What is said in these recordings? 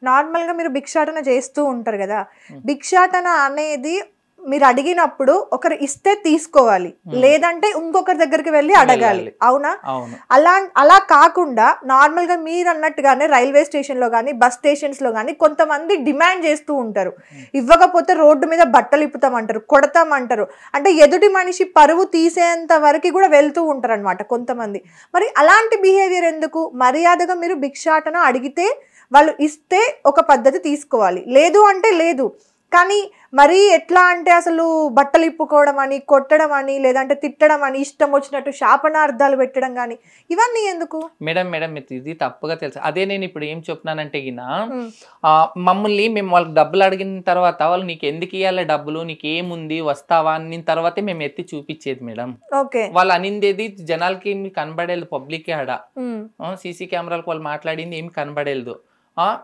నార్మల్గా మీరు భిక్షాటన చేస్తూ ఉంటారు కదా, భిక్షాటన అనేది మీరు అడిగినప్పుడు ఒకరు ఇస్తే తీసుకోవాలి, లేదంటే ఇంకొకరి దగ్గరికి వెళ్ళి అడగాలి, అవునా? అలా కాకుండా నార్మల్ గా మీరు అన్నట్టుగానే రైల్వే స్టేషన్ లో కానీ బస్ స్టేషన్స్ లో కానీ కొంతమంది డిమాండ్ చేస్తూ ఉంటారు, ఇవ్వకపోతే రోడ్డు మీద బట్టలు ఇప్పుతామంటారు, కొడతామంటారు, అంటే ఎదుటి మనిషి పరువు తీసేంత వరకు కూడా వెళ్తూ ఉంటారు అనమాట కొంతమంది. మరి అలాంటి బిహేవియర్ ఎందుకు? మర్యాదగా మీరు భిక్షాటన అడిగితే వాళ్ళు ఇస్తే ఒక పద్ధతి తీసుకోవాలి, లేదు అంటే లేదు. కానీ మరీ ఎట్లా అంటే అసలు బట్టలు ఇప్పుకోవడం అని, కొట్టడం అని, లేదంటే తిట్టడం అని, ఇష్టం వచ్చినట్టు శాపనార్థాలు పెట్టడం కానీ, ఇవన్నీ ఎందుకు? మేడం ఇది తప్పుగా తెలుసు. అదే నేను ఇప్పుడు ఏం చెప్తున్నానంటే మమ్మల్ని మేము వాళ్ళకి డబ్బులు అడిగిన తర్వాత వాళ్ళు నీకు ఎందుకు ఇవ్వాలి డబ్బులు, నీకు ఏముంది వస్తావా అని తర్వాతే మేము ఎత్తి చూపించేది మేడం. వాళ్ళు అనిందేది జనాలకి ఏమి కనబడేది, పబ్లిక్ ఆడ సీసీ కెమెరాలకు వాళ్ళు మాట్లాడింది ఏమి కనబడేది,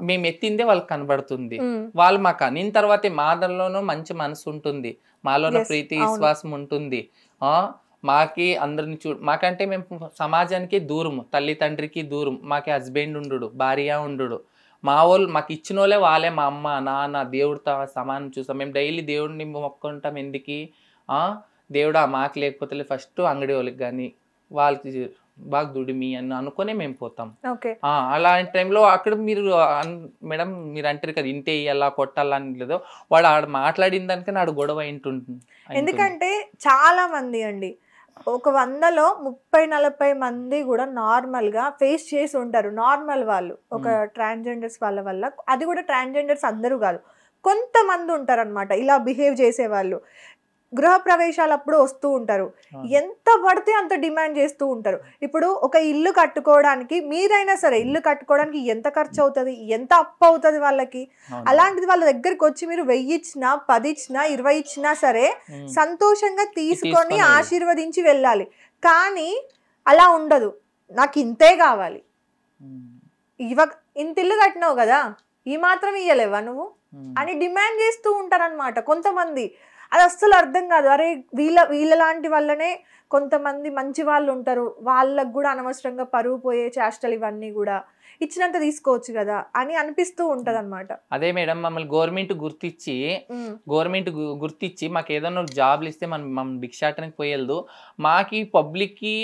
మేము ఎత్తిందే వాళ్ళకి కనబడుతుంది. వాళ్ళు మాకు అనిన తర్వాతే మాదలోనూ మంచి మనసు ఉంటుంది, మాలోనూ ప్రీతి విశ్వాసం ఉంటుంది, మాకి అందరిని మాకంటే మేము సమాజానికి దూరం, తల్లి తండ్రికి దూరం, మాకి హస్బెండ్ ఉండు, భార్య ఉండు, మా వాళ్ళు మాకు ఇచ్చిన వాళ్ళే వాళ్ళే, మా అమ్మ నాన్న దేవుడితో సమానం చూస్తాం. మేము డైలీ దేవుడిని మొక్కుంటాం, ఎందుకు దేవుడా మాకు లేకపోతే ఫస్ట్ అంగడి వాళ్ళకి కానీ వాళ్ళకి బాగా దుడిమి అని అనుకునే మేము పోతాం. అలాంటి టైంలో అక్కడ మీరు మేడం మీరు అంటారు కదా ఇంతే ఇలా కొట్టాలా అని, లేదు వాడు ఆడ మాట్లాడిన దానికన్నా ఆడ గొడవ అయింటుంది. ఎందుకంటే చాలా మంది అండి, ఒక 100లో 30-40 మంది కూడా నార్మల్ గా ఫేస్ చేసి ఉంటారు. నార్మల్ వాళ్ళు ఒక ట్రాన్స్జెండర్స్ వాళ్ళ వల్ల, అది కూడా ట్రాన్స్జెండర్స్ అందరూ కాదు, కొంతమంది ఉంటారు అనమాట ఇలా బిహేవ్ చేసే వాళ్ళు. గృహ ప్రవేశాలప్పుడు వస్తూ ఉంటారు, ఎంత పడితే అంత డిమాండ్ చేస్తూ ఉంటారు. ఇప్పుడు ఒక ఇల్లు కట్టుకోవడానికి మీరైనా సరే ఇల్లు కట్టుకోవడానికి ఎంత ఖర్చు అవుతుంది, ఎంత అప్పు అవుతుంది వాళ్ళకి. అలాంటిది వాళ్ళ దగ్గరికి వచ్చి మీరు 1000 ఇచ్చినా 10 ఇచ్చినా 20 ఇచ్చినా సరే సంతోషంగా తీసుకొని ఆశీర్వదించి వెళ్ళాలి. కానీ అలా ఉండదు, నాకు ఇంతే కావాలి, ఇంత ఇల్లు కట్టినావు కదా ఈ మాత్రం ఇయ్యలేవా నువ్వు అని డిమాండ్ చేస్తూ ఉంటారనమాట కొంతమంది. అది అస్సలు అర్థం కాదు. అరే వీళ్ళ లాంటి వల్లనే కొంతమంది మంచి వాళ్ళు ఉంటారు, వాళ్ళకు కూడా అనవసరంగా పరువు పోయే చేష్టలు ఇవన్నీ కూడా ఇచ్చినంత తీసుకోవచ్చు కదా అని అనిపిస్తూ ఉంటది అనమాట. అదే మేడం మమ్మల్ని గవర్నమెంట్ గుర్తించి మాకు ఏదైనా జాబ్లు ఇస్తే మనం భిక్షాటనకి పోయేది, మాకి పబ్లిక్కి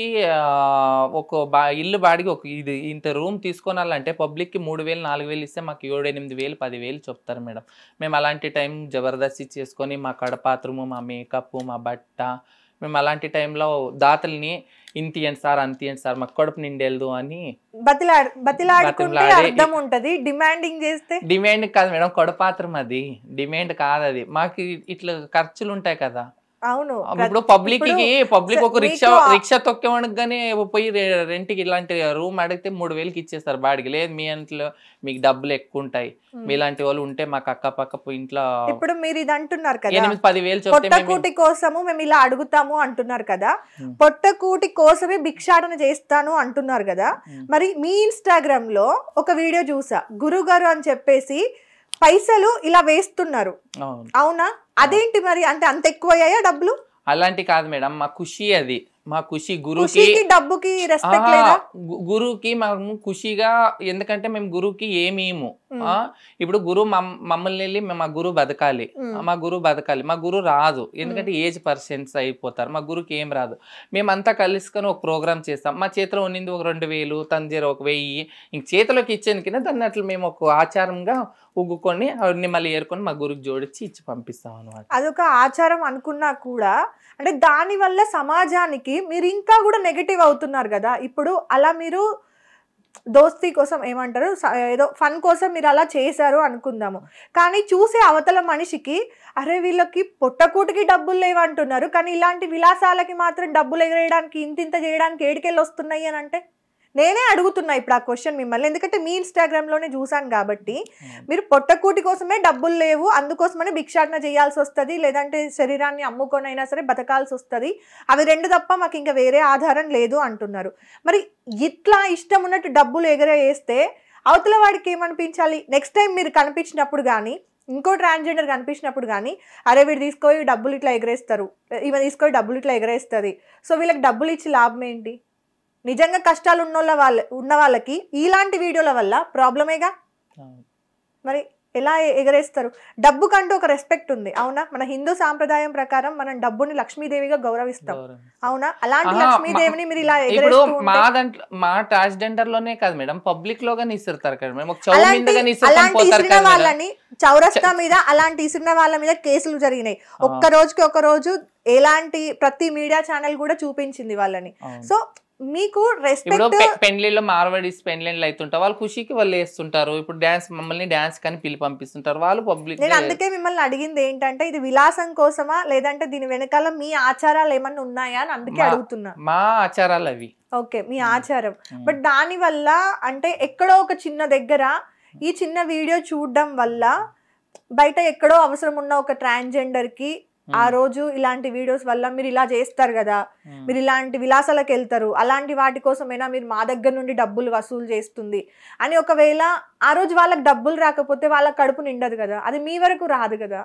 ఒక ఇల్లు బాడికి ఒక ఇది ఇంత రూమ్ తీసుకోనాలంటే పబ్లిక్కి 3000-4000 ఇస్తే మాకు 7-8,000 10,000 చెప్తారు మేడం. మేము అలాంటి టైం జబర్దస్తి చేసుకొని మా కడపాత్రము, మా మేకప్, మా బట్ట, మేము అలాంటి టైంలో దాతల్ని ఇంతియండి సార్ అంతియండి సార్ మాకు కడుపు నిండేదు అని డిమాండ్ కాదు మేడం, కడుపాత్రం అది డిమాండ్ కాదు, అది మాకు ఇట్లా ఖర్చులు ఉంటాయి కదా. అవును, ఇప్పుడు పబ్లిక్ ఒక రిక్షా తొక్కేవాడికి గానీ పోయి రెంట్కి ఇలాంటి రూమ్ అడిగితే 3,000కి ఇచ్చేస్తారు బాడికి. లేదు మీ ఇంట్లో మీకు డబ్బులు ఎక్కువ ఉంటాయి, మీలాంటి వాళ్ళు ఉంటే మాకు అక్క పక్క ఇంట్లో. ఇప్పుడు మీరు ఇది అంటున్నారు కదా 8-10,000 పొట్టకూటి కోసము మేము ఇలా అడుగుతాము అంటున్నారు కదా, పొట్టకూటి కోసమే భిక్షాటన చేస్తాను అంటున్నారు కదా. మరి మీ ఇన్స్టాగ్రామ్ లో ఒక వీడియో చూసా, గురుగారు అని చెప్పేసి పైసలు ఇలా వేస్తున్నారు, అవునా? అదేంటి మరి, అంటే అంత ఎక్కువ అయ్యాయా డబ్బులు? అలాంటి కాదు మేడం, మా ఖుషి అది, మా ఖుషి. గురుకి డబ్బుకి రెస్పెక్ట్ లేదా? గురువుకి మేము ఖుషిగా, ఎందుకంటే మేము గురువుకి ఏమేము ఇప్పుడు గురువు మమ్మల్ని వెళ్ళి మా గురువు బతకాలి, మా గురువు రాదు, ఎందుకంటే ఏజ్ పర్సన్స్ అయిపోతారు, మా గురువుకి ఏం రాదు. మేమంతా కలుసుకొని ఒక ప్రోగ్రామ్ చేస్తాం, మా చేతిలో ఉన్నింది ఒక 2,000, తన జర ఒక 1000, ఇంక చేతిలోకి ఇచ్చేది కింద దాన్ని అట్లా మేము ఒక ఆచారంగా ఉగ్గుకొని అవన్నీ మళ్ళీ ఏరుకొని మా గురువుకి జోడించి ఇచ్చి పంపిస్తాం అనమాట. అదొక ఆచారం అనుకున్నా కూడా, అంటే దాని వల్ల సమాజానికి మీరు ఇంకా కూడా నెగటివ్ అవుతున్నారు కదా. ఇప్పుడు అలా మీరు దోస్తీ కోసం ఏమంటారు, ఏదో ఫన్ కోసం మీరు అలా చేశారు అనుకుందాము, కానీ చూసే అవతల మనిషికి అరే వీళ్ళకి పొట్టకూటికి డబ్బులు లేవంటున్నారు, కానీ ఇలాంటి విలాసాలకి మాత్రం డబ్బులు ఎగరేయడానికి ఇంత చేయడానికి ఏడికెళ్ళి వస్తున్నాయి అని అంటే, నేనే అడుగుతున్నా ఇప్పుడు ఆ క్వశ్చన్ మిమ్మల్ని, ఎందుకంటే మీ ఇన్స్టాగ్రామ్లోనే చూసాను కాబట్టి. మీరు పొట్టకూటి కోసమే డబ్బులు లేవు అందుకోసమని భిక్షాటన చేయాల్సి వస్తుంది, లేదంటే శరీరాన్ని అమ్ముకొనైనా సరే బతకాల్సి వస్తుంది, అవి 2 తప్ప మాకు ఇంకా వేరే ఆధారం లేదు అంటున్నారు. మరి ఇట్లా ఇష్టం ఉన్నట్టు డబ్బులు ఎగరేస్తే అవతల వాడికి ఏమనిపించాలి? నెక్స్ట్ టైం మీరు కనిపించినప్పుడు కానీ, ఇంకో ట్రాన్స్జెండర్ కనిపించినప్పుడు కానీ, అరే వీడు తీసుకొని డబ్బులు ఇట్లా ఎగరేస్తారు, ఈమె తీసుకొని డబ్బులు ఇట్లా ఎగరేస్తుంది, సో వీళ్ళకి డబ్బులు ఇచ్చి లాభం ఏంటి? నిజంగా కష్టాలు ఉన్న వాళ్ళకి ఇలాంటి వీడియోల వల్ల ప్రాబ్లమేగా. మరి ఎలా ఎగరేస్తారు? డబ్బుకంటూ ఒక రెస్పెక్ట్ ఉంది, అవునా? మన హిందూ సాంప్రదాయం ప్రకారం మనం డబ్బుని లక్ష్మీదేవిగా గౌరవిస్తాం, అవునా? అలాంటి లక్ష్మీదేవిని మీరు ఇలా ఇప్పుడు ఎగరేస్తూ మా ఉంటే దాంట్లో మా ట్రాన్స్జెండర్ లోనే కాదు మేడం, పబ్లిక్ లోగా ఇసురుతారు కదా మేడం, ఒక చౌ అలాంటి మీదగా ఇసురుకొని అలాంటి పోతారు ఇసిన కదా మేడం. వాళ్ళని చౌరస్తా మీద అలాంటి ఇసిన వాళ్ళ మీద కేసులు జరిగినాయి. ఒక్క రోజుకి ఒక రోజు ఎలాంటి ప్రతి మీడియా ఛానల్ కూడా చూపించింది వాళ్ళని. సో మీకు ఇప్పుడు రెస్పెక్ట్. పెండ్లిలో మార్వాడీస్ పెండ్లిళ్ళు అవుతుంటారు, వాళ్ళు ఖుషికి వాళ్ళు వేస్తుంటారు. ఇప్పుడు డాన్స్ మమ్మల్ని డాన్స్ కానీ పిలిపి పంపిస్తుంటారు వాళ్ళు పబ్లిక్. నేను అందుకే మిమ్మల్ని అడిగింది ఏంటంటే ఇది విలాసం కోసమా లేదంటే దీని వెనకాల మీ ఆచారాలు ఏమన్నా ఉన్నాయా అని అందుకే అడుగుతున్నా. మా ఆచారాలు అవి. ఓకే, మీ ఆచారం. బట్ దాని వల్ల అంటే ఎక్కడో ఒక చిన్న దగ్గర ఈ చిన్న వీడియో చూడడం వల్ల బయట ఎక్కడో అవసరం ఉన్న ఒక ట్రాన్స్జెండర్ కి ఆ రోజు ఇలాంటి వీడియోస్ వల్ల మీరు ఇలా చేస్తారు కదా, మీరు ఇలాంటి విలాసాలకు వెళ్తారు, అలాంటి వాటి కోసమైనా మీరు మా దగ్గర నుండి డబ్బులు వసూలు చేస్తుంది అని ఒకవేళ ఆ రోజు వాళ్ళకి డబ్బులు రాకపోతే వాళ్ళ కడుపు నిండదు కదా, అది మీ వరకు రాదు కదా.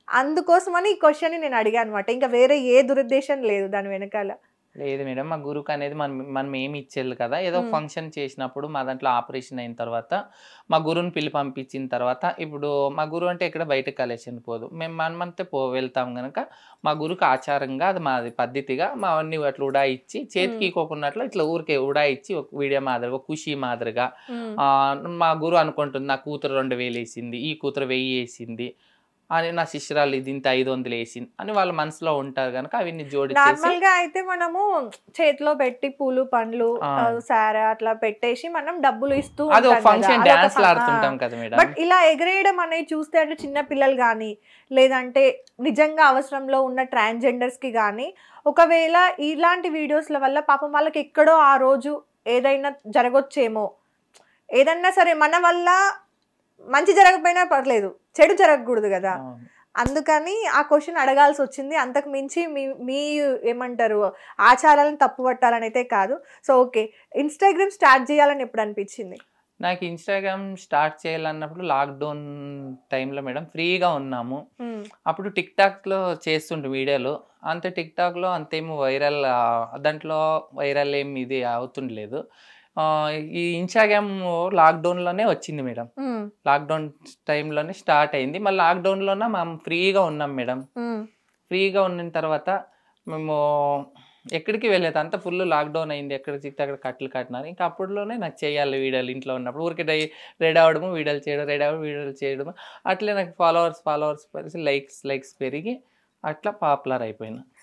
అందుకోసమని ఈ క్వశ్చన్ నేను అడిగాను అనమాట, ఇంకా వేరే ఏ దురుద్దేశం లేదు దాని వెనకాల. లేదు మేడం, మా గురుకు అనేది మనం ఏమి ఇచ్చేది కదా, ఏదో ఫంక్షన్ చేసినప్పుడు మా దాంట్లో ఆపరేషన్ అయిన తర్వాత మా గురువుని పిలిపి పంపించిన తర్వాత, ఇప్పుడు మా గురువు అంటే ఇక్కడ బయటకు కలెక్షన్ పోదు, మేము మనమంతే వెళ్తాం కనుక మా గురుకు ఆచారంగా అది మాది పద్ధతిగా మా అన్ని అట్లా ఉడాయిచ్చి చేతికి కోకున్నట్లు ఇట్లా ఊరికే ఉడాయిచ్చి ఒక వీడియో మాదిరిగా ఖుషి మాదిరిగా మా గురువు అనుకుంటుంది నా కూతురు 2000 వేసింది, ఈ కూతురు 1000 వేసింది అని, నా శిష్యురాలు ఇది ఇంత 500 వేసింది అని వాళ్ళ మనసులో ఉంటారు కనుక అవన్నీ జోడించేసి. నార్మల్ గా అయితే మనము చేతిలో పెట్టి పూలు పండ్లు సారా అట్లా పెట్టేసి మనం డబ్బులు ఇస్తూ అది ఒక ఫంక్షన్ డాన్స్ ఆడుతుంటాం కదా మేడం. బట్ ఇలా ఎగరేయడం అనేది చూస్తే అంటే చిన్న పిల్లలు కానీ లేదంటే నిజంగా అవసరంలో ఉన్న ట్రాన్స్జెండర్స్ కి కానీ ఒకవేళ ఇలాంటి వీడియోస్ల వల్ల పాపం వాళ్ళకి ఎక్కడో ఆ రోజు ఏదైనా జరగొచ్చేమో, ఏదన్నా సరే మన వల్ల మంచి జరగకపోయినా పర్లేదు, చెడు జరగకూడదు కదా, అందుకని ఆ క్వశ్చన్ అడగాల్సి వచ్చింది. అంతకు మించి మీ ఏమంటారు ఆచారాలను తప్పు పట్టాలని అయితే కాదు. సో ఓకే, ఇన్స్టాగ్రామ్ స్టార్ట్ చేయాలని ఎప్పుడు అనిపించింది? నాకు ఇన్స్టాగ్రామ్ స్టార్ట్ చేయాలన్నప్పుడు లాక్డౌన్ టైంలో మేడం ఫ్రీగా ఉన్నాము, అప్పుడు టిక్ టాక్లో చేస్తుండే వీడియోలు, అంతే టిక్ టాక్లో అంతేమో వైరల్, దాంట్లో వైరల్ ఏమి ఇది అవుతుండలేదు. ఈ ఇన్స్టాగ్రామ్ లాక్డౌన్లోనే వచ్చింది మేడం, లాక్డౌన్ టైంలోనే స్టార్ట్ అయింది. మళ్ళీ లాక్డౌన్లోనే మేము ఫ్రీగా ఉన్నాం మేడం. ఫ్రీగా ఉన్న తర్వాత మేము ఎక్కడికి వెళ్ళేది, అంతా ఫుల్ లాక్డౌన్ అయింది, ఎక్కడ చిక్తే అక్కడ కట్టలు కట్టినారు. ఇంకా అప్పుడులోనే నాకు చేయాలి వీడియోలు, ఇంట్లో ఉన్నప్పుడు ఊరికి రెడీ అవ్వడము వీడియోలు చేయడం, రెడీ అవ్వడం వీడియోలు చేయడం, అట్లే నాకు ఫాలోవర్స్ పెరిగి లైక్స్ పెరిగి అట్లా పాపులర్ అయిపోయినా.